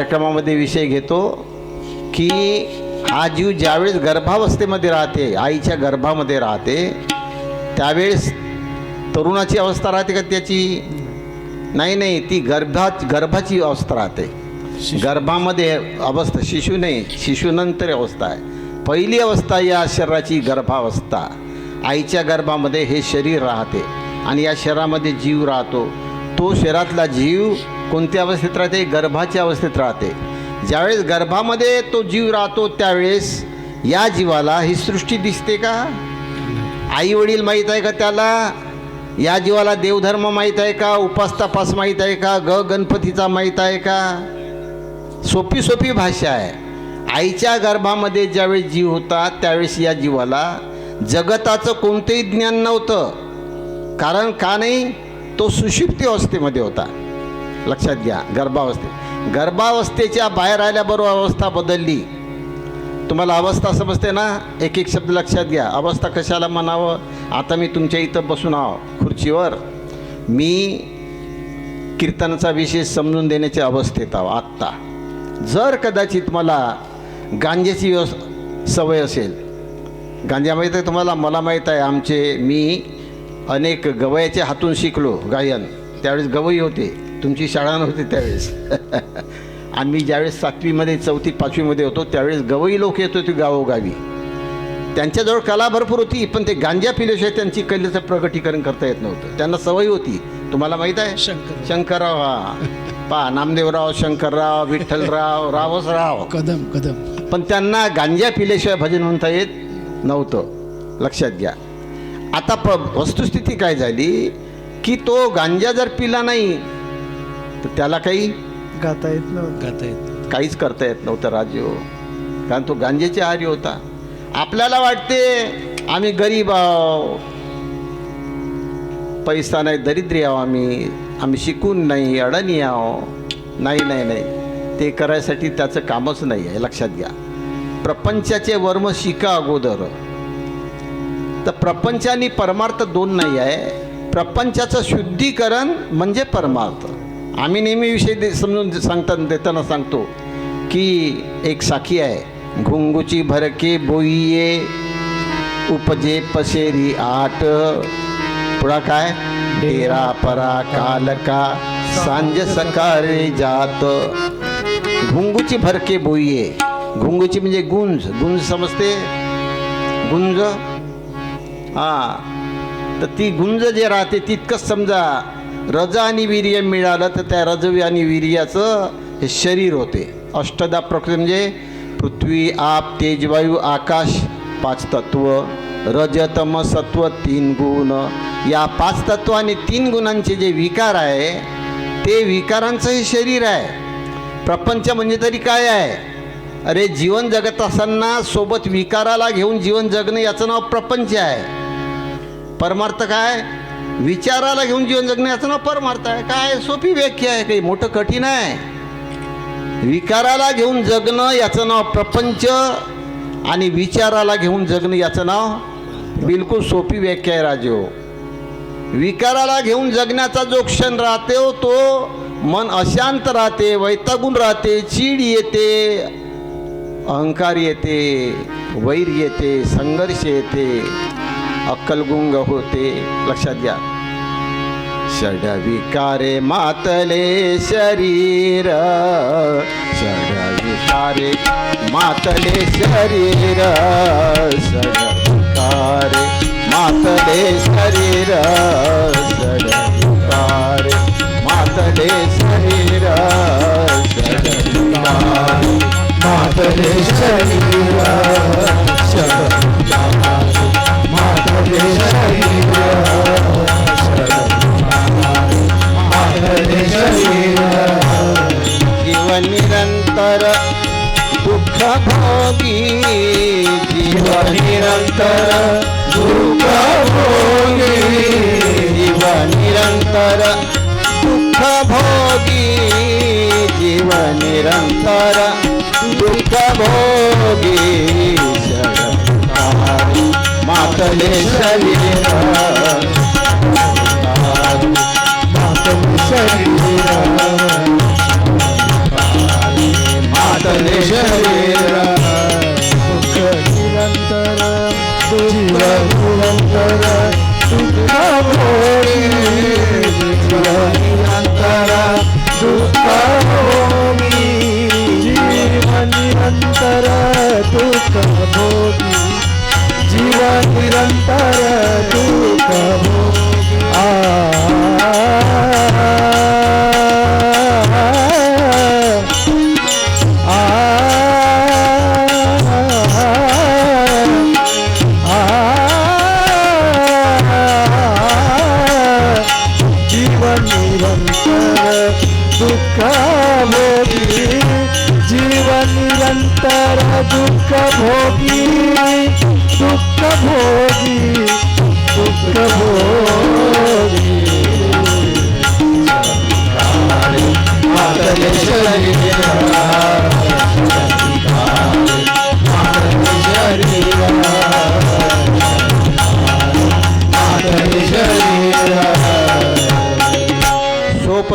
कार्यक्रमामध्ये विषय घेतो की हा जीव ज्यावेळेस गर्भावस्थेमध्ये राहते, आईच्या गर्भामध्ये राहते, त्यावेळेस तरुणाची अवस्था राहते का त्याची? नाही, ती गर्भाची अवस्था राहते. गर्भामध्ये अवस्था शिशु नाही, शिशुनंतर अवस्था आहे. पहिली अवस्था या शरीराची गर्भावस्था. आईच्या गर्भामध्ये हे शरीर राहते आणि या शरीरामध्ये जीव राहतो. तो शरीरातला जीव कोणत्या अवस्थेत राहते? गर्भाच्या अवस्थेत राहते. ज्यावेळेस गर्भामध्ये तो जीव राहतो त्यावेळेस या जीवाला ही सृष्टी दिसते का? आई वडील माहीत आहे का त्याला? या जीवाला देवधर्म माहीत आहे का? उपासतापास माहीत आहे का? गणपतीचा माहीत आहे का? सोपी भाषा आहे. आईच्या गर्भामध्ये ज्यावेळेस जीव होता त्यावेळेस या जीवाला जगताचं कोणतंही ज्ञान नव्हतं. कारण का नाही? तो सुषुप्ती अवस्थेमध्ये होता. लक्षात घ्या. गर्भावस्थेच्या बाहेर आल्याबरोबर अवस्था बदलली. तुम्हाला अवस्था समजते ना? एक एक शब्द लक्षात घ्या. अवस्था कशाला म्हणावं? आता मी तुमच्या इथं बसून आहो खुर्चीवर, मी कीर्तनाचा विषय समजून देण्याच्या अवस्थेत आहो आत्ता. जर कदाचित मला गांजेची सवय असेल, गांजा माहीत आहे तुम्हाला? मला माहीत आहे. मी अनेक गवयाच्या हातून शिकलो गायन. त्यावेळेस गवई होते, तुमची शाळा नव्हती त्यावेळेस. आम्ही ज्यावेळेस 7वीमध्ये 4थी 5वीमध्ये होतो त्यावेळेस गवई लोक येत होते गावोगावी. त्यांच्याजवळ कला भरपूर होती, पण ते गांजा पिल्याशिवाय त्यांची कलेचं प्रगटीकरण करता येत नव्हतं. त्यांना सवय होती. तुम्हाला माहीत आहे? शंकरराव. हा नामदेवराव, शंकरराव, विठ्ठलराव, रावसराव, कदम. पण त्यांना गांजा पिल्याशिवाय भजन म्हणता येत नव्हतं. लक्षात घ्या. आता वस्तुस्थिती काय झाली की तो गांजा जर पिला नाही तर त्याला काही गाता येत नव्हतं, काहीच करता येत नव्हतं राजू. कारण तो गांजेच्या आहारी होता. आपल्याला वाटते आम्ही गरीब आहो, पैसा नाही, दरिद्री आहो, आम्ही शिकून नाही, अडाणी आहो. नाही, ते करायसाठी त्याचं कामच नाही आहे. लक्षात घ्या. प्रपंचाचे वर्म शिका अगोदर. तर प्रपंच आणि परमार्थ दोन नाही आहे. प्रपंचाचं शुद्धीकरण म्हणजे परमार्थ. आम्ही नेहमी विषय समजून देताना सांगतो की एक साखी आहे, घुंगूची भरके बोईये उपजे पशेरी आट. पुढा काय? डेरा परा कालका सांज सकाळी जात. घुंगूची भरके बोईये. घुंगूची म्हणजे गुंज समजते? गुंज. तर ती गुंज जे राहते तितकंच समजा. रज आणि वीर्य मिळालं तर त्या रजवी आणि वीर्याचं हे शरीर होते. अष्टदा प्रकृती म्हणजे पृथ्वी, आप, तेज, वायू, आकाश 5 तत्व. रज, तम, सत्व 3 गुण. या 5 तत्व आणि 3 गुणांचे जे विकार आहे ते विकारांचं हे शरीर आहे. प्रपंच म्हणजे तरी काय आहे? अरे जीवन जगत असताना सोबत विकाराला घेऊन जीवन जगणं याचं नाव प्रपंच आहे. परमार्थ काय? विचाराला घेऊन जीवन जगणं याचं नाव परमार्थ आहे. काय सोपी व्याख्या आहे, काही मोठं कठीण आहे? विकाराला घेऊन जगणं याचं नाव प्रपंच आणि विचाराला घेऊन जगणं याचं नाव बिलकुल सोपी व्याख्या आहे राजो. विकाराला घेऊन जगण्याचा जो क्षण राहते तो मन अशांत राहते, वैतागून राहते, चीड येते, अहंकार येते, वैर येते, संघर्ष येते, अक्कलगुंग होते. लक्षात घ्या. षड विकारे मातले शरीर, षड विकारे मातले शरीर, षड विकारे मातले शरीर, षड विकारे मातले शरीर, षड विकारे मातले शरीर, षड विकारे मातले शरीर, जीवन निरंतर दुःख भोगी, जीवन निरंतर दुःख भोगी, जीवन निरंतर दुःख भोगी, जीवन निरंतर दुःख भोगी. मातले शरीर, मातले शरीर, मातले शरीर दुःख निरंतर दुःख निरंतर दुःख भोगी जीव निरंतर दुःख भोगी जीव निरंतर दुःख भोगी जीव निरंतर दुःख भोगी जीवन निरंतर दुःख भोगी जीवन निरंतर दुःख भोगी दुःख भोगी दुःख भोगी मातले शरीर मातले शरीर मातले शरीर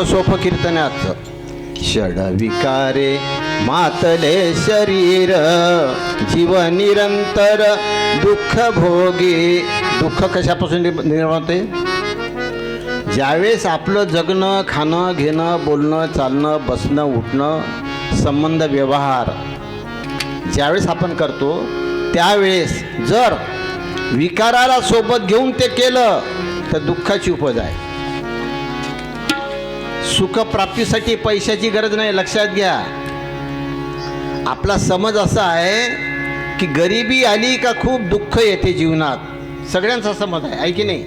सोप कीर्तनाचं षड विकारे मातले शरीर जीव निरंतर दुःख भोगी. दुःख कशापासून निर्माण होते? ज्यावेळेस आपलं जगणं खाणं घेणं बोलणं चालणं बसणं उठणं संबंध व्यवहार ज्यावेळेस आपण करतो त्यावेळेस जर विकाराला सोबत घेऊन ते केलं तर दुःखाची उपज आहे. सुखप्राप्तीसाठी पैशाची गरज नाही, लक्षात घ्या. आपला समज असा आहे की गरिबी आली का खूप दुःख येते जीवनात, सगळ्यांचा समज आहे की नाही.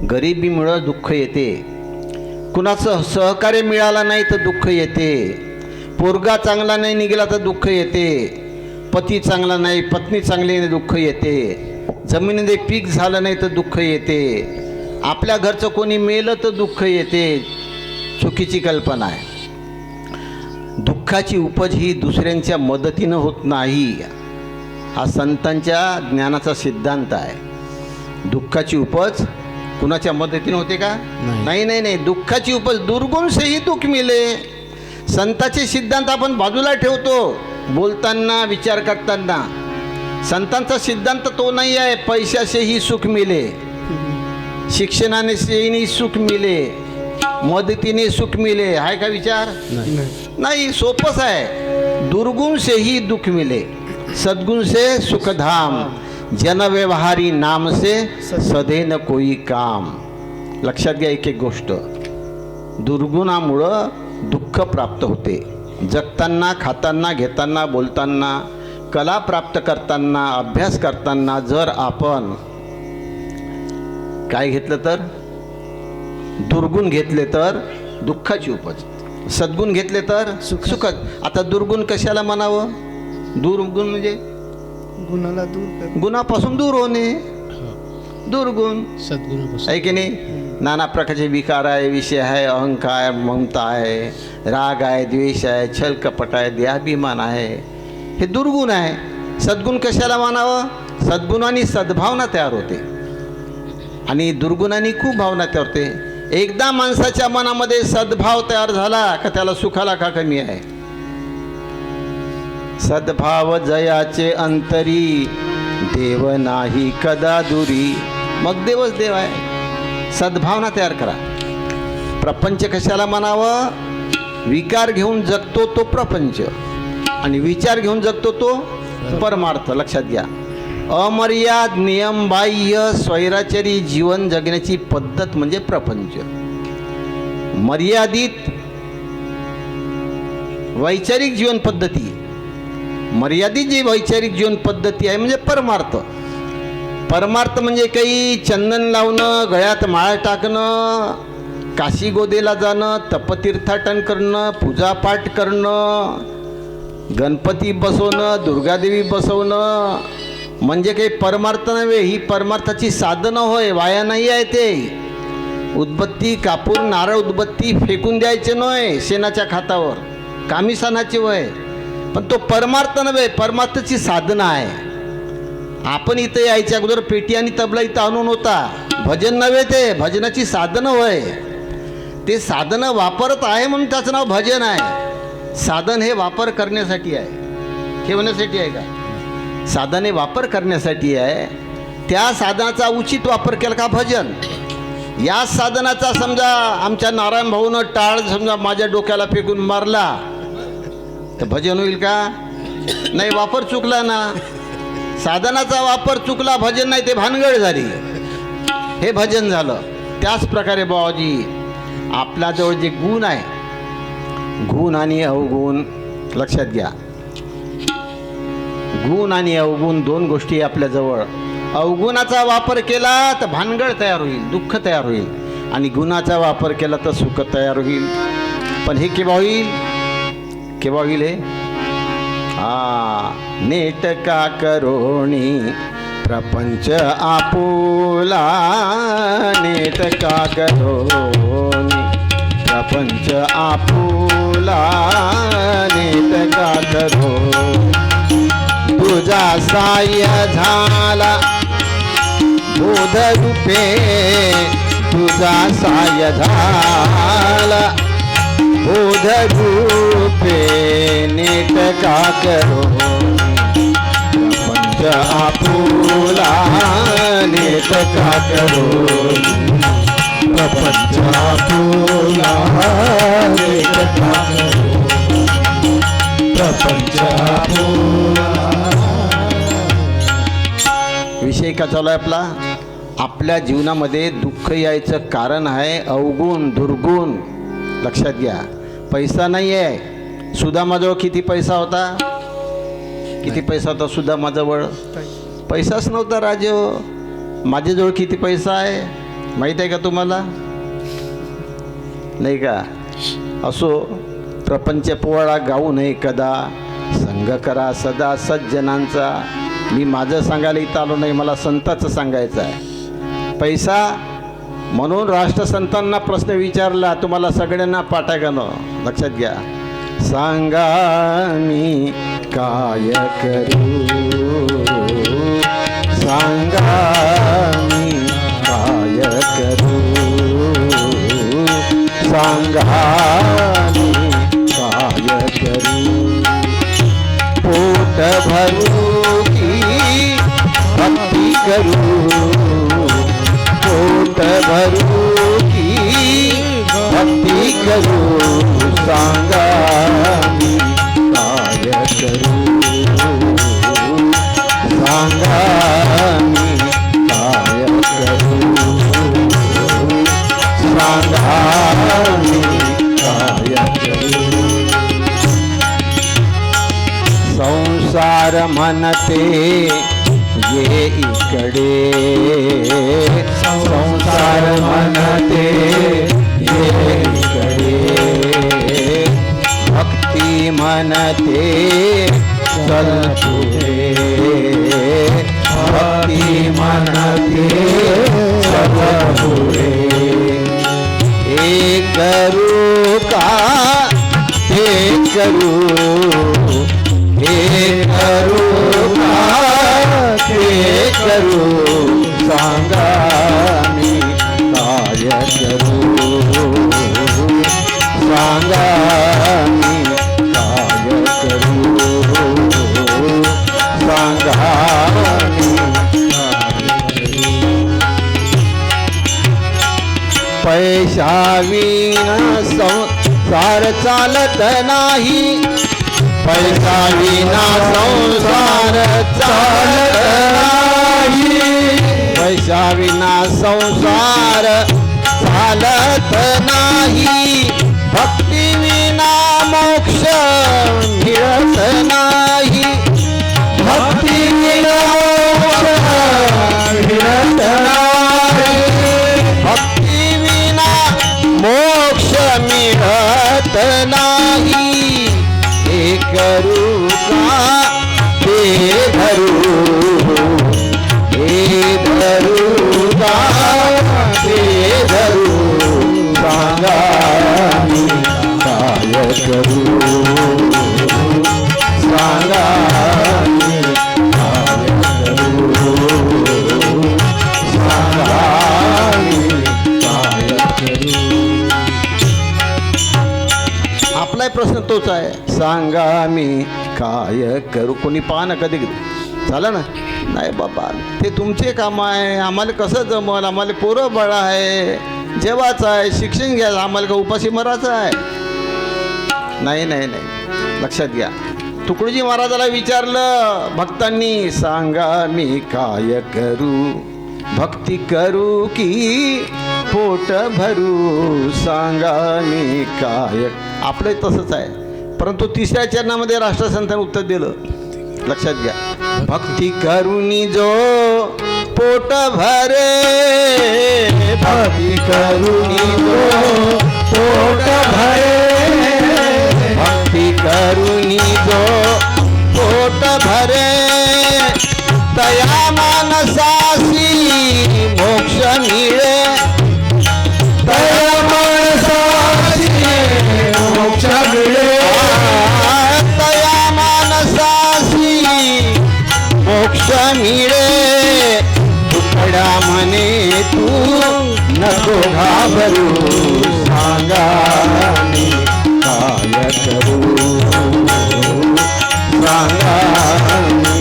गरिबीमुळं दुःख येते, कुणाचं सहकार्य मिळालं नाही तर दुःख येते, पोरगा चांगला नाही निघाला तर दुःख येते, पती चांगला नाही पत्नी चांगली नाही दुःख येते, जमिनीमध्ये पीक झालं नाही तर दुःख येते, आपल्या घरचं कोणी मेलं तर दुःख येते. चुकीची कल्पना आहे. दुःखाची उपज ही दुसऱ्यांच्या मदतीनं होत नाही, हा संतांच्या ज्ञानाचा सिद्धांत आहे. दुःखाची उपज कुणाच्या मदतीनं होते का? नाही नाही नाही. दुःखाची उपज दुर्गुण से ही दुःख मिले. संतांचे सिद्धांत आपण बाजूला ठेवतो बोलताना विचार करताना. संतांचा सिद्धांत तो नाही आहे पैशासे ही सुख मिले, शिक्षणाने से ही सुख मिले, मदतीने सुख मिले. आहे का विचार? नाही. सोपंच आहे. दुर्गुण से ही दुःख मिले, सद्गुण से सुखधाम, जन व्यवहारी नाम से सधे न कोई काम. लक्षात घ्या एक एक गोष्ट. दुर्गुणामुळं दुःख प्राप्त होते. जगताना खाताना घेताना बोलताना कला प्राप्त करताना अभ्यास करताना जर आपण काय घेतलं तर दुर्गुण घेतले तर दुःखाची उपज, सद्गुण घेतले तर सुखद. आता दुर्गुण कशाला म्हणावं? दुर्गुण म्हणजे गुणाला दूर गुणापासून दूर होणे, दुर्गुण. सद्गुण आहे की नाही. नाना प्रकारचे विकार आहे, विषय आहे, अहंकार ममता आहे, राग आहे, द्वेष आहे, छल कपट आहे, देहाभिमान आहे, हे दुर्गुण आहे. सद्गुण कशाला मानावं? सद्गुणांनी सद्भावना तयार होते आणि दुर्गुणांनी खूप भावना तयार होते. एकदा माणसाच्या मनामध्ये सद्भाव तयार झाला का त्याला सुखाला का कमी आहे? सद्भाव जयाचे अंतरी, देव नाही कदा दुरी. मग देवच देव आहे. सद्भावना तयार करा. प्रपंच कशाला म्हणावं? विकार घेऊन जगतो तो प्रपंच आणि विचार घेऊन जगतो तो परमार्थ. लक्षात घ्या. अमर्याद नियमबाह्य स्वैराचारी जीवन जगण्याची पद्धत म्हणजे प्रपंच. मर्यादित वैचारिक जीवन पद्धती, मर्यादित जी वैचारिक जीवन पद्धती आहे म्हणजे परमार्थ. परमार्थ म्हणजे काही चंदन लावणं, गळ्यात माळ टाकणं, काशी गोदेला जाणं, तपतीर्थाटन करणं, पूजापाठ करणं, गणपती बसवणं, दुर्गादेवी बसवणं म्हणजे काही परमार्थ नव्हे. ही परमार्थाची साधनं होय, वाया नाही आहे ते. उदबत्ती कापूर नारळ उदबत्ती फेकून द्यायचे नव्हे शेणाच्या खातावर, कामिसानाचे वय, पण तो परमार्थ नव्हे, परमार्थाची साधना आहे. आपण इथं यायच्या अगोदर पेटी आणि तबला इथं आणून होता. भजन नव्हे ते, भजनाची साधनं होय. ते साधनं वापरत आहे म्हणून त्याचं नाव भजन आहे. साधन हे वापर करण्यासाठी आहे, ठेवण्यासाठी आहे का? साधन हे वापर करण्यासाठी आहे. त्या साधनाचा उचित वापर केला का भजन. या साधनाचा समजा आमच्या नारायण भाऊनं टाळ समजा माझ्या डोक्याला फेकून मारला तर भजन होईल का? नाही, वापर चुकला ना. साधनाचा वापर चुकला, भजन नाही, ते भानगड झाली, हे भजन झालं. त्याच प्रकारे बाबाजी आपल्याजवळ जे गुण आहे, गुण आणि अवगुण लक्षात घ्या. गुण आणि अवगुण दोन गोष्टी आपल्याजवळ. अवगुणाचा वापर केला तर भानगड तयार होईल, दुःख तयार होईल, आणि गुणाचा वापर केला तर सुख तयार होईल. पण हे केव्हा होईल? केव्हा होईल हे? नेट का करोणी प्रपंच आपुला, नेट का करोणी प्रपंच आपुला, नेट का करो तुझा साय झाला बोध रूपे, तुझा साय झाला बोध रूपे, नेट का करो प्रपंच आपुला, नेट का करो प्रपंच आपुला, नेट का करो प्रपंच आपुला. विषय का चालू आहे आपला? आपल्या जीवनामध्ये दुःख यायचं कारण आहे अवगुण, दुर्गुण. लक्षात घ्या. पैसा नाही आहे. सुदामाजवळ किती पैसा होता? किती पैसा होता सुदामाजवळ? पैसाच नव्हता राजे. माझ्याजवळ किती पैसा आहे माहीत आहे का तुम्हाला? नाही का? असो, प्रपंच पोवाडा गाऊ नये कदा, संग करा सदा सज्जनांचा. मी माझं सांगायला इथं आलो नाही, मला संताचं सांगायचं आहे. पैसा म्हणून राष्ट्रसंतांना प्रश्न विचारला, तुम्हाला सगळ्यांना पाठ आहे का न? लक्षात घ्या. सांगा मी काय करू, सांगा मी काय करू, सांगा मी काय करू. पोट भरू की भक्ती करू, पोट भरू की भक्ती करू, सांगा मी काय करू, सांगा मी काय करू, सांगा मी काय करू. संसार म्हणते ये इकडे, संसार म्हणते ये इकडे, भक्ती म्हणते चल पुढे, भक्ती म्हणते चल पुढे. हे करू का हे करू, हे करू का हे करू, सांगा मी काय करू, सांगा मी काय करू, सांगा मी काय करू. पैशाविना संसार चालत नाही, पैसा विना संसार चालत नाही, पैसा विना संसार चालत नाही, भक्ती विना मोक्ष मिळत नाही, भक्ती विना मोक्ष मिळत नाही, भक्ती विना मोक्ष मिळत नाही. हे करू का हे धरू, हे धरू का हे धरू, सांगा मी काय करू, सांगा मी काय करू, सांगा मी काय करू. आपलाही प्रश्न तोच आहे. सांगा मी काय करू. कोणी पाहणं कधी झालं ना, नाही बाबा ते तुमचे काम आहे, आम्हाला कसं जमल, आम्हाला पोरं बाळ आहे, जेवायचं आहे, शिक्षण घ्यायचं, आम्हाला का उपाशी मरायचं आहे. नाही नाही नाही, लक्षात घ्या. तुकडोजी महाराजाला विचारलं भक्तांनी, सांगा मी काय करू, भक्ती करू की पोट भरू, सांगा मी काय. आपलं तसंच आहे, परंतु तिसऱ्या चरणामध्ये राष्ट्रसंतांनी उत्तर दिलं. लक्षात घ्या. भक्ती करूनी जो पोट भरे, भक्ती करूनी जो पोट भरे, भक्ती करूनी जो पोट भरे, तया मानसासी मोक्ष मिळे, तया मानसासी मोक्ष मिळे, तया मानसासी मोक्ष मिळे, तुकडा म्हणे तू नको घाबरू, सांगा मी काय करू, सांगा मी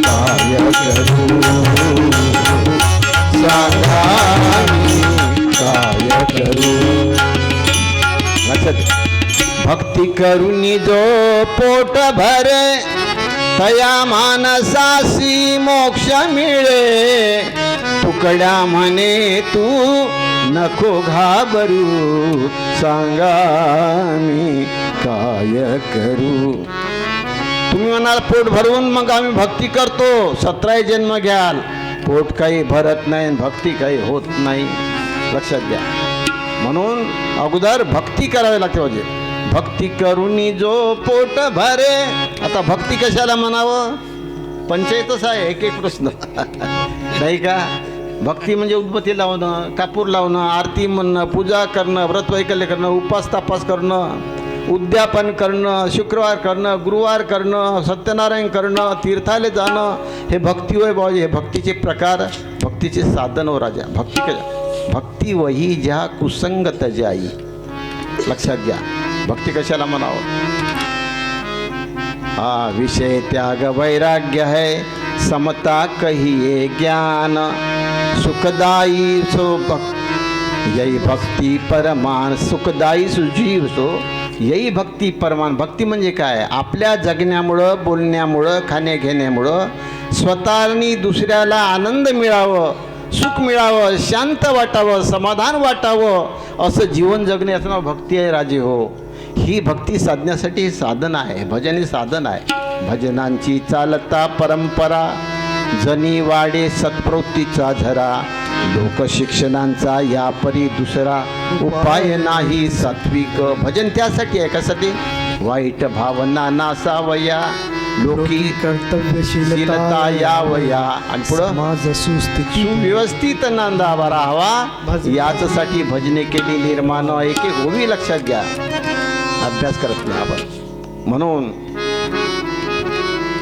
काय करू, सांगा मी काय करू. भक्ती करूनी जो पोट भरे, तया मानसासी मोक्ष मिळे, तुकडा म्हणे तू नको घाबरू, सांगा मी काय करू. तुम्ही म्हणाल पोट भरून मग आम्ही भक्ती करतो, 17 जन्म घ्याल, पोट काही भरत नाही, भक्ती काही होत नाही. लक्षात घ्या. म्हणून अगोदर भक्ती करावी लागते. म्हणजे भक्ती करूनी जो पोट भरे. आता भक्ती कशाला म्हणावं, पंचायतच आहे, एक एक प्रश्न नाही का. भक्ती म्हणजे उदबत्ती लावणं, कापूर लावणं, आरती म्हणणं, पूजा करणं, व्रतवैकल्य करणं, उपास तापास करणं, उद्यापन करणं, शुक्रवार करणं, गुरुवार करणं, सत्यनारायण करणं, तीर्थाले जाणं, हे भक्ती होय बाबा. हे भक्तीचे प्रकार, भक्तीचे साधन हो राजा. भक्ती कशा, भक्ती वही ज्या कुसंगत जाई. लक्षात घ्या. भक्ती कशाला म्हणावं. हा विषय त्याग वैराग्य है, समता कहिए ज्ञान, सुखदाई सो यही भक्ती परमान, सुखदाई सुजीव सो यही भक्ती परमान. भक्ती म्हणजे काय, आपल्या जगण्यामुळं, बोलण्यामुळं, खाणे घेण्यामुळं स्वतःनी दुसऱ्याला आनंद मिळावं, सुख मिळावं, शांत वाटावं, समाधान वाटावं, असं जीवन जगणे असं नाव भक्ती आहे राजे हो. ही भक्ती साधण्यासाठी साधन आहे, भजन हे साधन आहे. भजनांची चालता परंपरा, जनी वाडे सत्प्रवृत्तीचा झरा, लोकशिक्षणांचा या परी दुसरा उपाय नाही सात्विक. भजन त्यासाठी आहे, कशासाठी, वाईट भावना नासावया, लोकी कर्तव्यशीलता यावया, आणि पुढं सुव्यवस्थित नांदावा राहावा, याचसाठी भजने केली निर्माण एक एक होवी. लक्षात घ्या. अभ्यास करत नाही आपण. म्हणून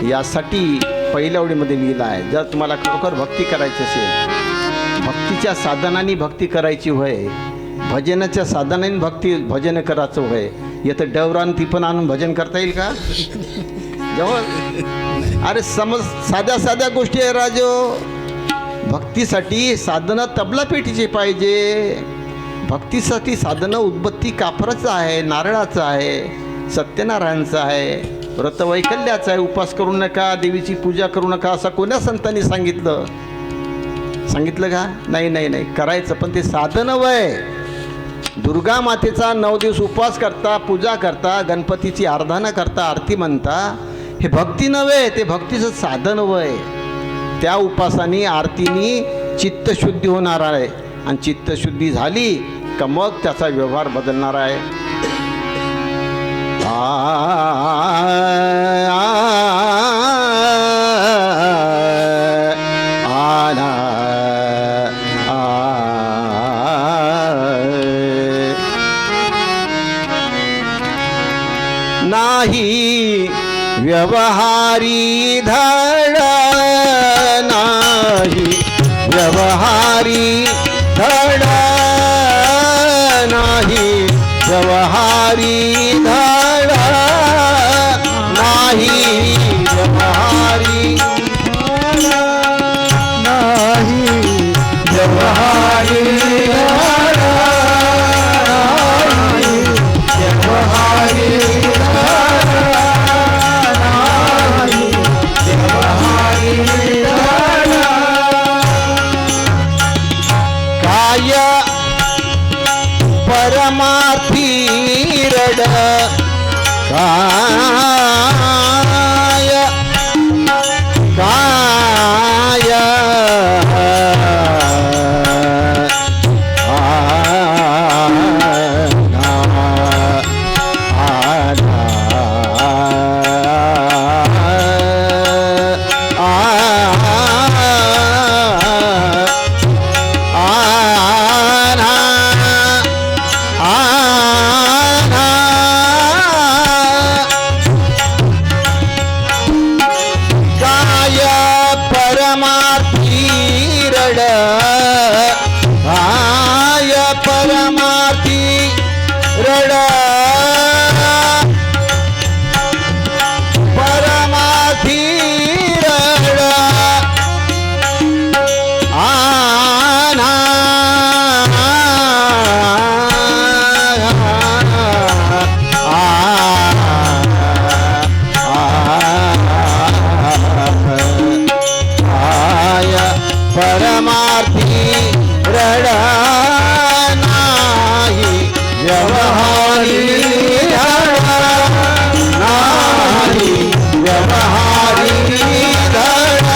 यासाठी पहिल्या ओळीमध्ये लिहिलं आहे, जर तुम्हाला खरोखर भक्ती करायची असेल, भक्तीच्या साधनांनी भक्ती करायची होय, भजनाच्या साधनांनी भजन करायचं होय, येतं डवरान ती पण आणून भजन करता येईल का जवळ. अरे समज साध्या साध्या गोष्टी आहे राजो. भक्तीसाठी साधनं तबला पेटीचे पाहिजे. भक्तीसाठी साधनं उदबत्ती कापराचं आहे, नारळाचं आहे, सत्यनारायणचं आहे, व्रतवैकल्याचं आहे. उपास करू नका, देवीची पूजा करू नका, असं कोण्या संतांनी सांगितलं का. नाही नाही नाही, करायचं, पण ते साधन वय. दुर्गा मातेचा 9 दिवस उपवास करता, पूजा करता, गणपतीची आराधना करता, आरती म्हणता, हे भक्ती नव्हे, ते भक्तीचं साधन वय. त्या उपासानी आरतीनी चित्तशुद्धी होणार आहे, आणि चित्तशुद्धी झाली का मग त्याचा व्यवहार बदलणार आहे. नाही व्यवहारी धड, नाही व्यवहारी धड, नाही व्यवहारी धड, नाही व्यवहारी नाही व्यवहारी धड, नाही व्यवहारी धड, नाही व्यवहारी धड. काय परमार्थी रड काय काय परमार्थी रड काय परमार्थी रड परमार्थी रड आना परमार्थी रड नाही व्यवहारी धड नाही व्यवहारी धड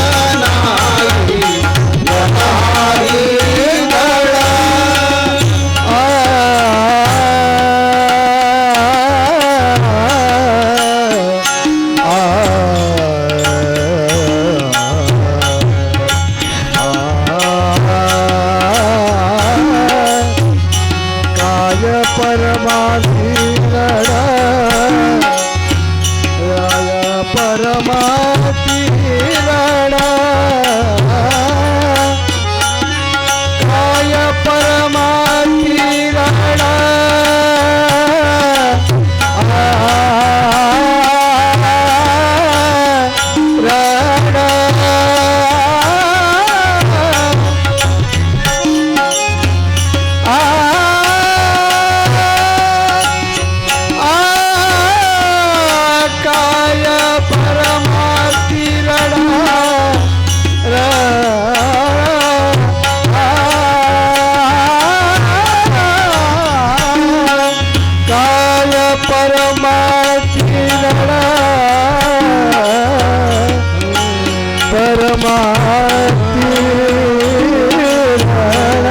नाही व्यवहारी धड काय परमार्थी रड, काय परमार्थी रड, काय परमार्थी रड, रड. काय परमार्थी रड, काय परमार्थी रड, परमार्थी रड,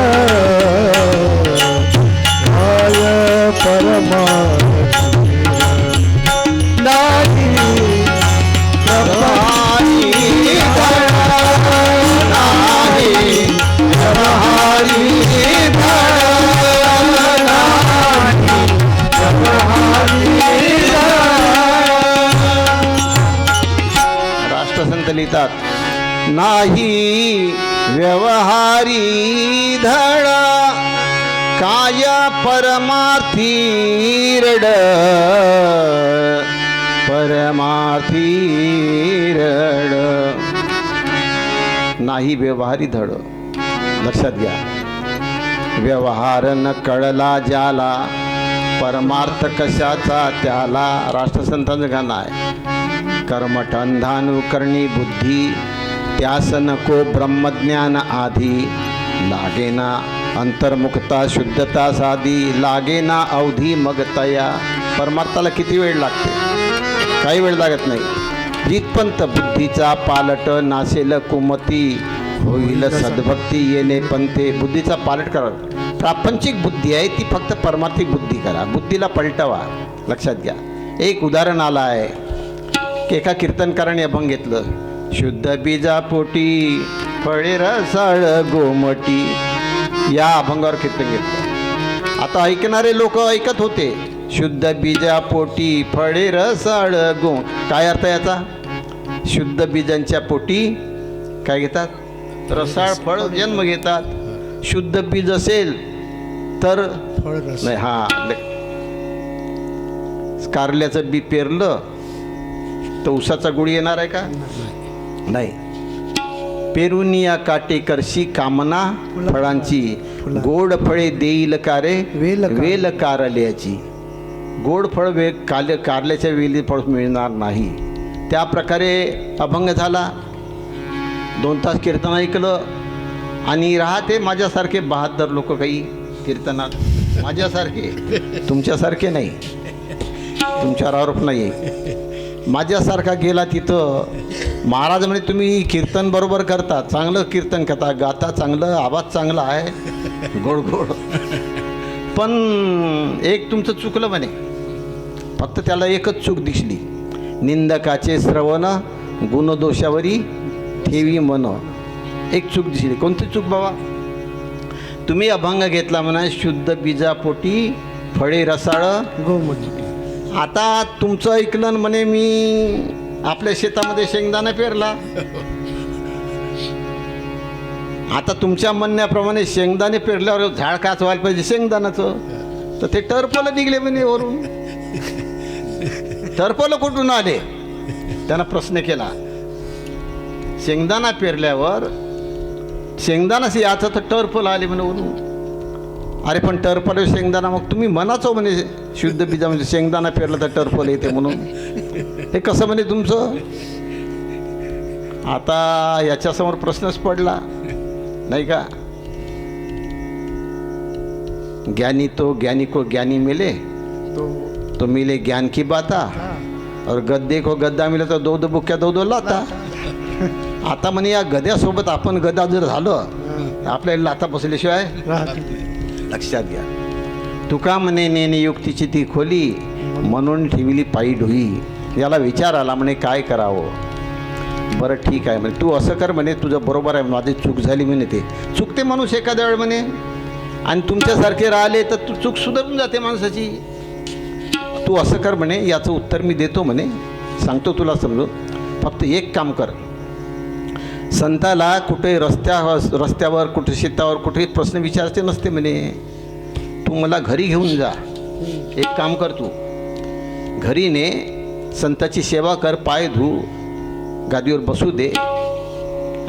काय परमार्थी नाही व्यवहारी धड नाही व्यवहारी धड नाही व्यवहारी राष्ट्रसंत लिहितात नाही व्यवहारी धड काय परमार्थी रड परमार्थी रड नाही व्यवहारी धड. लक्षात घ्या, व्यवहार न कळला ज्याला परमार्थ कशाचा त्याला. राष्ट्रसंतांचं गाणं आहे. कर्मठ अंधानुकरणी बुद्धी त्यास नको ब्रह्मज्ञान आधी लागेना अंतर्मुखता शुद्धता साधी लागेना अवधी मग तया. परमार्थाला किती वेळ लागते? काही वेळ लागत नाही. जितपंत बुद्धीचा पालट नासेल कुमती होईल सद्भक्ती येणे पंथे. बुद्धीचा पालट करा. प्रापंचिक बुद्धी आहे ती फक्त परमार्थिक बुद्धी करा. बुद्धीला पलटवा. लक्षात घ्या. एक उदाहरण आलं आहे की एका कीर्तनकाराने अभंग घेतलं. शुद्ध बीजापोटी फळे रसाळ गोमटी. या अभंगावर कीर्तन घेतलं. आता ऐकणारे लोक ऐकत होते. शुद्ध बीजापोटी फळे रसाळ गो. काय अर्थ याचा? शुद्ध बीजांच्या पोटी काय घेतात? रसाळ फळ जन्म घेतात. शुद्ध बीज असेल तर नाही. हां, कारल्याचं बी पेरलं तर उसाचा गुढी येणार आहे का? नाही. पेरुनिया काटेकरशी कामना फळांची, गोड फळे देईल कारे वेल कारल्याची. गोड फळ कारल्याच्या वेली फळ मिळणार नाही. त्या प्रकारे अभंग झाला. 2 तास कीर्तन ऐकलं आणि राहते माझ्यासारखे 72 लोक काही कीर्तनात, माझ्यासारखे, तुमच्यासारखे नाही, तुमच्यावर आरोप नाही आहे. माझ्यासारखा गेला तिथं महाराज म्हणे तुम्ही कीर्तन बरोबर करता, चांगलं कीर्तन करता, गाता चांगलं, आवाज चांगला आहे, गोड गोड, पण एक तुमचं चुकलं म्हणे. फक्त त्याला एकच चूक दिसली, निंदकाचे श्रवण गुणदोषावरी ठेवी मन. एक चूक दिसली. कोणती चूक बाबा? तुम्ही अभंग घेतला म्हणा शुद्ध बीजापोटी फळे रसाळ गोमती. आता तुमचं ऐकलं म्हणे मी आपल्या शेतामध्ये शेंगदाणा पेरला. आता तुमच्या म्हणण्याप्रमाणे शेंगदाणे पेरल्यावर झाड काच व्हायला पाहिजे शेंगदाण्याचं, तर ते टरपलं निघले म्हणे वरून. टरपलं कुठून आले? त्यांना प्रश्न केला. शेंगदाणा पेरल्यावर शेंगदाणाच याचं तर टरपलं आले म्हणे वरून. अरे पण टरपल शेंगदाणा, मग तुम्ही म्हणाचं म्हणे शुद्ध बीजा म्हणजे शेंगदाणा पेरलं तर टरपल येते म्हणून. हे कसं म्हणे तुमचं? आता याच्यासमोर प्रश्नच पडला नाही का? ज्ञानी तो ज्ञानी को ज्ञानी मिले तो मिले ज्ञान की बाता, और गद्दे को गद्दा मिले तो दो बुक्या दो लाता. आता म्हणे या गद्यासोबत आपण गदा जर झालं आपल्याला लाता बसल्याशिवाय लक्षात घ्या. तुका म्हणे नेने युक्तीची ती खोली, म्हणून ठेविली पायी ढोई. याला विचार आला म्हणे काय करावं. बरं ठीक आहे म्हणे, तू असं कर म्हणे, तुझं बरोबर आहे, माझी चूक झाली म्हणे. ते चुकते माणूस एखाद्या वेळ म्हणे, आणि तुमच्यासारखे राहिले तर तू चूक सुधारून जाते माणसाची. तू असं कर म्हणे, याचं उत्तर मी देतो म्हणे, सांगतो तुला समजून. फक्त एक काम कर, संताला कुठे रस्त्यावर कुठे शेतावर कुठे प्रश्न विचारायचे नसते म्हणे. तू मला घरी घेऊन जा. एक काम कर, तू घरी ने संताची सेवा कर, पाय धू, गादीवर बसू दे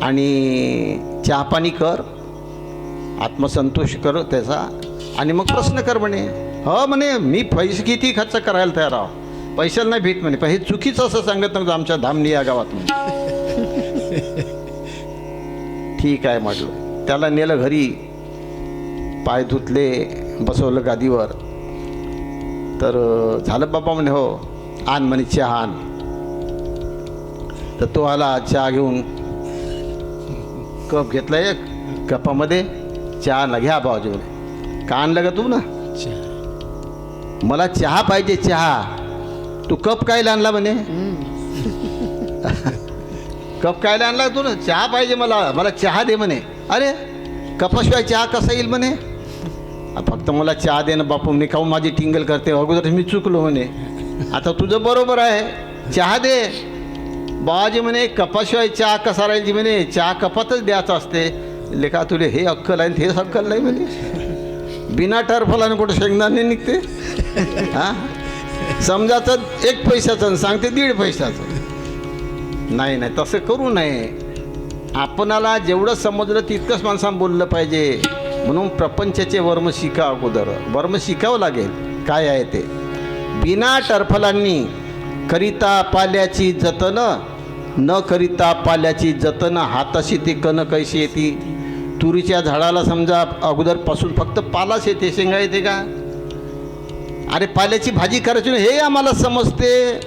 आणि चहापाणी कर, आत्मसंतोष कर त्याचा, आणि मग प्रश्न कर म्हणे. हो म्हणे, मी पैसे किती खर्च करायला तयार आहो, पैशाला नाही भीत म्हणे, पण हे चुकीचं असं सांगत नव्हतं आमच्या धामणी या गावात म्हणे. ठीक आहे म्हटलं. त्याला नेलं घरी, पाय धुतले, बसवलं गादीवर. तर झालं बाबा म्हणे, हो आण म्हणे चहा आण. तर तो आला चहा घेऊन, कप घेतला, एक कपामध्ये चहा आणला. घ्या बाबाजी म्हणे. का आणलं का तू? ना मला चहा पाहिजे, चहा. तू कप कायला आणला म्हणे? कप कायला आणला तू? ना चहा पाहिजे मला चहा दे म्हणे. अरे कपाशिवाय चहा कसा येईल म्हणे? फक्त मला चहा दे ना बापू म्हणे. काहून माझी टिंगल करते? अगोदर मी चुकलो म्हणे. आता तुझं बरोबर आहे, चहा दे. बाबाजी म्हणे कपाशिवाय चहा कसा राहायची म्हणे? चहा कपातच द्यायचा असते. लेखा तुले हे अक्कल आहे, हेच अक्कल नाही म्हणे. बिना टरफलाने कुठं शेंगदाणे निघते? हां, समजाचं 1 पैशाचं सांगते 1.5 पैशाचं. नाही नाही, तसं करू नये. आपणाला जेवढं समजलं तितकंच माणसानं बोललं पाहिजे. म्हणून प्रपंचाचे वर्म शिका. अगोदर वर्म शिकावं लागेल काय आहे ते. बिना टरफलांनी करिता पाल्याची जतन, न करिता पाल्याची जतन, हाताशी ती कण कैशी येते. तुरीच्या झाडाला समजा अगोदरपासून फक्त पालाच येते, शेंगा येते का? अरे पाल्याची भाजी करायची हे आम्हाला समजते,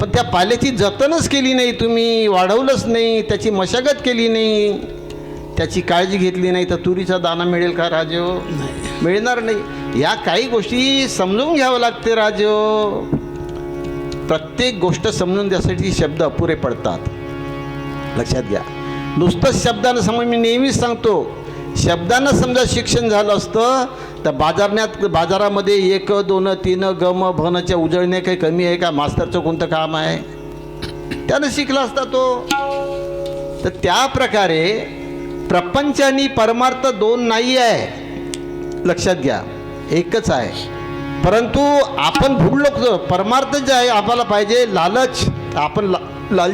पण त्या पाल्याची जतनच केली नाही तुम्ही, वाढवलंच नाही, त्याची मशागत केली नाही, त्याची काळजी घेतली नाही, तर तुरीचा दाणा मिळेल का राजो? मिळणार नाही. या काही गोष्टी समजून घ्यावं लागते राजो. प्रत्येक गोष्ट समजून द्यासाठी शब्द अपुरे पडतात, लक्षात घ्या. नुसतंच शब्दानं समज, मी नेहमीच सांगतो, शब्दानं समजा शिक्षण झालं असतं तर बाजारामध्ये 1, 2, 3 गम भनच्या उजळणे काही कमी आहे का? मास्तरचं कोणतं काम आहे? त्यानं शिकला असता तो. तर त्या प्रकारे प्रपंच आणि परमार्थ 2 नाही आहे, लक्षात घ्या, एकच आहे. परंतु आपण भूडलो. परमार्थ जे आहे आपल्याला पाहिजे लालच, आपण लाल